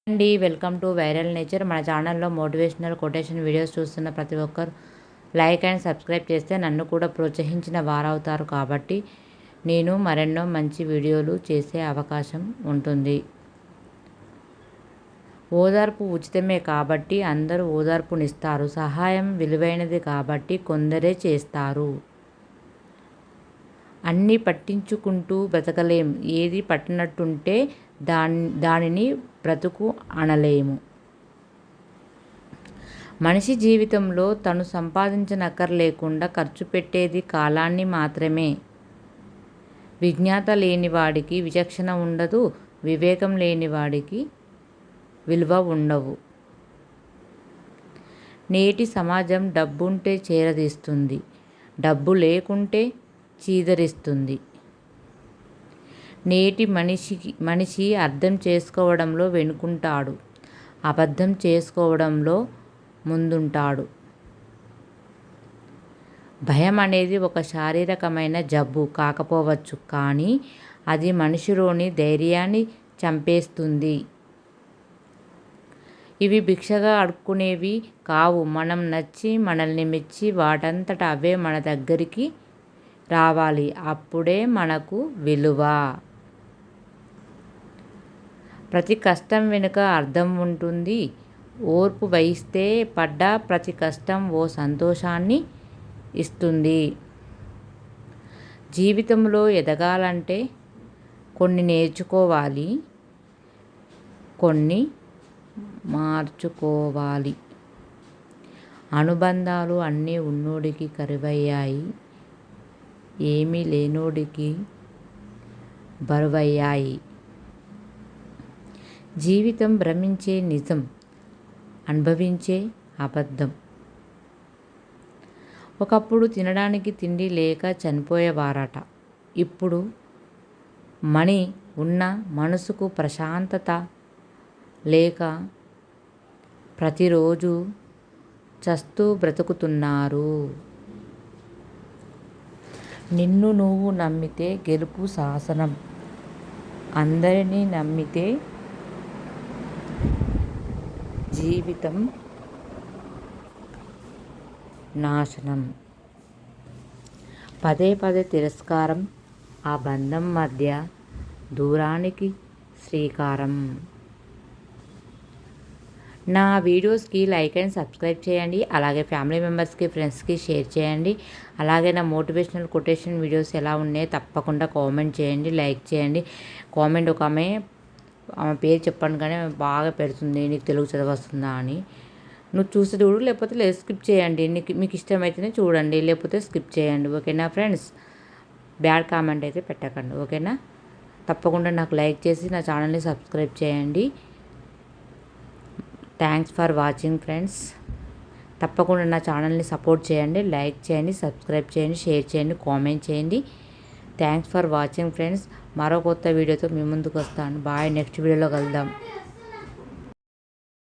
అండి welcome to viral nature. మన ఛానల్లో మోటివేషనల్ కొటేషన్ వీడియోస్ చూస్తున్న ప్రతి ఒక్కరు లైక్ అండ్ సబ్స్క్రైబ్ చేస్తే నన్ను కూడా ప్రోత్సహించిన వారవుతారు. కాబట్టి నేను మరెన్నో మంచి వీడియోలు చేసే అవకాశం ఉంటుంది. ఓదార్పు ఉచితమే కాబట్టి అందరూ ఓదార్పునిస్తారు. సహాయం విలువైనది కాబట్టి కొందరే చేస్తారు. అన్నీ పట్టించుకుంటూ బ్రతకలేం. ఏది పట్టనట్టుంటే దానిని బ్రతుకు అనలేము. మనిషి జీవితంలో తను సంపాదించనక్కర్లేకుండా ఖర్చు పెట్టేది కాలాన్ని మాత్రమే. విజ్ఞత లేనివాడికి విచక్షణ ఉండదు. వివేకం లేనివాడికి విలువ ఉండవు. నేటి సమాజం డబ్బుంటే చేరదీస్తుంది, డబ్బు లేకుంటే చీదరిస్తుంది. నేటి మనిషి అర్థం చేసుకోవడంలో వెనుకుంటాడు, అబద్ధం చేసుకోవడంలో ముందుంటాడు. భయం అనేది ఒక శారీరకమైన జబ్బు కాకపోవచ్చు, కానీ అది మనిషిలోని ధైర్యాన్ని చంపేస్తుంది. ఇవి భిక్షగా అడుక్కునేవి కావు. మనం నచ్చి మనల్ని మెచ్చి వాటంతట అవే మన దగ్గరికి రావాలి. అప్పుడే మనకు విలువ. ప్రతి కష్టం వెనుక అర్థం ఉంటుంది. ఓర్పు వహిస్తే పడ్డ ప్రతి కష్టం ఓ సంతోషాన్ని ఇస్తుంది. జీవితంలో ఎదగాలంటే కొన్ని నేర్చుకోవాలి, కొన్ని మార్చుకోవాలి. అనుబంధాలు అన్నీ ఉన్నోడికి కరువయ్యాయి, ఏమీ లేనోడికి బరువయ్యాయి. జీవితం భ్రమించే నిజం, అనుభవించే అబద్ధం. ఒకప్పుడు తినడానికి తిండి లేక చనిపోయేవారట. ఇప్పుడు మణి ఉన్న మనసుకు ప్రశాంతత లేక ప్రతిరోజు చస్తూ బ్రతుకుతున్నారు. నిన్ను నువ్వు నమ్మితే గెలుపు శాసనం. అందరినీ నమ్మితే జీవితం నాశనం. పదే పదే తిరస్కారం ఆ బంధం మధ్య దూరానికి శ్రీకారం. నా వీడియోస్కి లైక్ అండ్ సబ్స్క్రైబ్ చేయండి. అలాగే ఫ్యామిలీ మెంబర్స్కి, ఫ్రెండ్స్కి షేర్ చేయండి. అలాగే నా మోటివేషనల్ కొటేషన్ వీడియోస్ ఎలా ఉన్నాయో తప్పకుండా కామెంట్ చేయండి, లైక్ చేయండి. కామెంట్ ఒక ఆమె పేరు చెప్పండి కానీ బాగా పెడుతుంది, నీకు తెలుగు చదవస్తుందా అని. నువ్వు చూసి చూడు, లేకపోతే లేదు స్కిప్ చేయండి. మీకు ఇష్టమైతేనే చూడండి, లేకపోతే స్కిప్ చేయండి. ఓకేనా ఫ్రెండ్స్? బ్యాడ్ కామెంట్ అయితే పెట్టకండి, ఓకేనా? తప్పకుండా నాకు లైక్ చేసి నా ఛానల్ని సబ్స్క్రైబ్ చేయండి. Thanks for watching friends. తప్పకుండా నా ఛానల్ని సపోర్ట్ చేయండి, లైక్ చేయండి, సబ్స్క్రైబ్ చేయండి, షేర్ చేయండి, కామెంట్ చేయండి. Thanks for watching friends. మరో కొత్త వీడియోతో మీ ముందుకు వస్తాను. బాయ్. నెక్స్ట్ వీడియోలో కలుద్దాం.